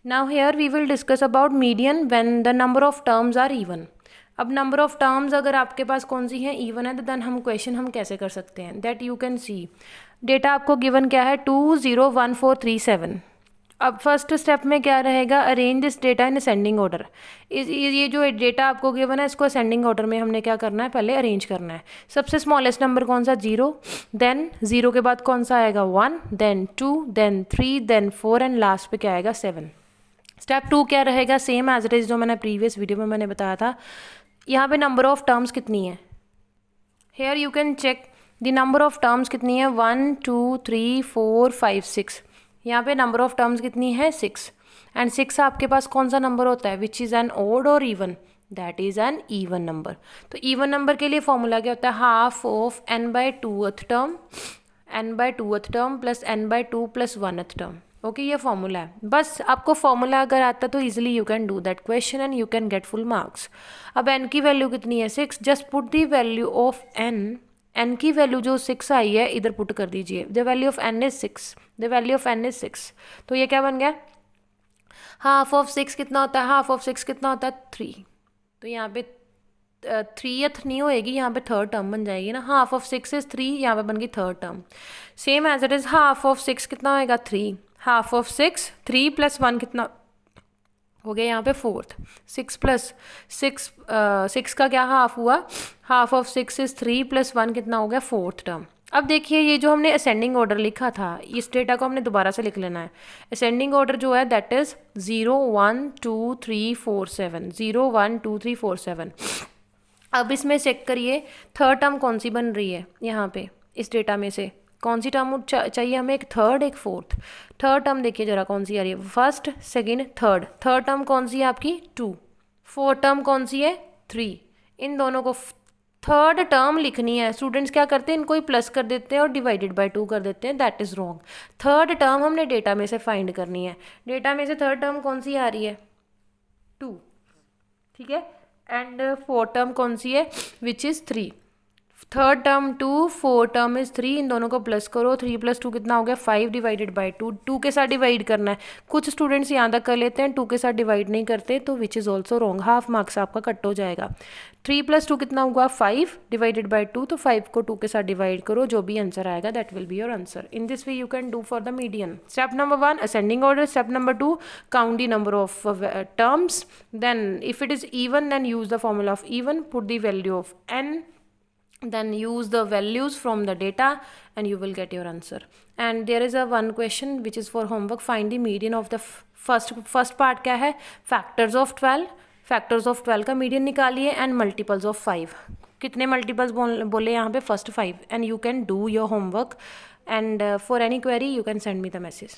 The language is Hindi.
Now here we will discuss about median when the number of terms are even. अब नंबर ऑफ टर्म्स अगर आपके पास कौन सी हैं इवन है तो देन हम क्वेश्चन हम कैसे कर सकते हैं that you can see data आपको गिवन क्या है 201437। अब फर्स्ट स्टेप में क्या रहेगा arrange this data in ascending order. ये जो डेटा आपको गिवन है इसको असेंडिंग ऑर्डर में हमने क्या करना है पहले अरेंज करना है। सबसे स्मॉलेस्ट नंबर कौन सा 0, देन 0 के बाद कौन सा आएगा 1, then 2, then 3, then 4 and last पे क्या आएगा 7। स्टेप 2 क्या रहेगा सेम एज इट इज जो मैंने प्रीवियस वीडियो में मैंने बताया था। यहाँ पे नंबर ऑफ टर्म्स कितनी है here you can check the number of terms कितनी है 1 2 3 4 5 6। यहाँ पे नंबर ऑफ टर्म्स कितनी है 6 एंड 6 आपके पास कौन सा नंबर होता है विच इज़ एन ओड और even that is an even number. तो इवन नंबर के लिए फॉर्मूला क्या होता है half of n/2th term n/2th term plus n/2 plus 1th term. Okay ये फॉर्मूला है। बस आपको फॉर्मूला अगर आता तो easily you can do that question and you can get full marks. अब n की वैल्यू कितनी है 6, just put the value of n की वैल्यू जो 6 आई है इधर पुट कर दीजिए। The value of n is 6, the value of n is 6। तो ये क्या बन गया हाफ ऑफ 6 कितना होता है हाफ ऑफ 6 कितना होता है 3। तो यहाँ पे 3th नहीं होएगी यहाँ पे थर्ड टर्म बन जाएगी ना। हाफ ऑफ 6 इज 3 यहाँ पे बन गई third term. Same as it is half of 6 कितना होएगा 3, हाफ ऑफ 6 3 प्लस 1 कितना हो गया यहाँ पे 4th 6 प्लस 6 का क्या हाफ हुआ हाफ ऑफ 6 इज 3 प्लस 1 कितना हो गया 4th टर्म। अब देखिए ये जो हमने असेंडिंग ऑर्डर लिखा था इस डेटा को हमने दोबारा से लिख लेना है। असेंडिंग ऑर्डर जो है दैट इज 0 1 2 3 4 7 0 1 2 3 4 7। अब इसमें चेक करिए थर्ड टर्म कौन सी बन रही है यहाँ पे इस डेटा में से कौन सी टर्म चाहिए हमें एक थर्ड एक फोर्थ। थर्ड टर्म देखिए जरा कौन सी आ रही है first second third. Third term कौन सी है आपकी 2, फोर्थ टर्म कौन सी है 3। इन दोनों को थर्ड टर्म लिखनी है। स्टूडेंट्स क्या करते हैं इनको ही प्लस कर देते हैं और डिवाइडेड बाय 2 कर देते हैं that is wrong. Third term हमने डेटा में से फाइंड करनी है। डेटा में से थर्ड टर्म कौन सी आ रही है 2, ठीक है, एंड फोर्थ टर्म कौन सी है which is 3। Third term 2 fourth term is 3। इन दोनों को प्लस करो 3 + 2 कितना हो गया 5 डिवाइडेड बाय 2। 2 के साथ डिवाइड करना है। कुछ स्टूडेंट्स यहाँ तक कर लेते हैं 2 के साथ डिवाइड नहीं करते तो which is also wrong, half marks आपका कट हो जाएगा। 3 + 2 कितना हुआ 5 डिवाइडेड बाय 2। तो 5 को 2 के साथ डिवाइड करो जो भी आंसर आएगा that will be your answer. In this way you can do for the median. Step number 1 ascending order. Step number 2 count the number of terms. Then if it is even then use the formula of even, put the value of n, then use the values from the data and you will get your answer. And there is a one question which is for homework, find the median of the first part क्या है factors of 12, factors of 12 का मीडियन निकालिए and multiples of 5। कितने मल्टीपल्स बोले यहाँ पे first 5 and you can do your homework and for any query you can send me the message.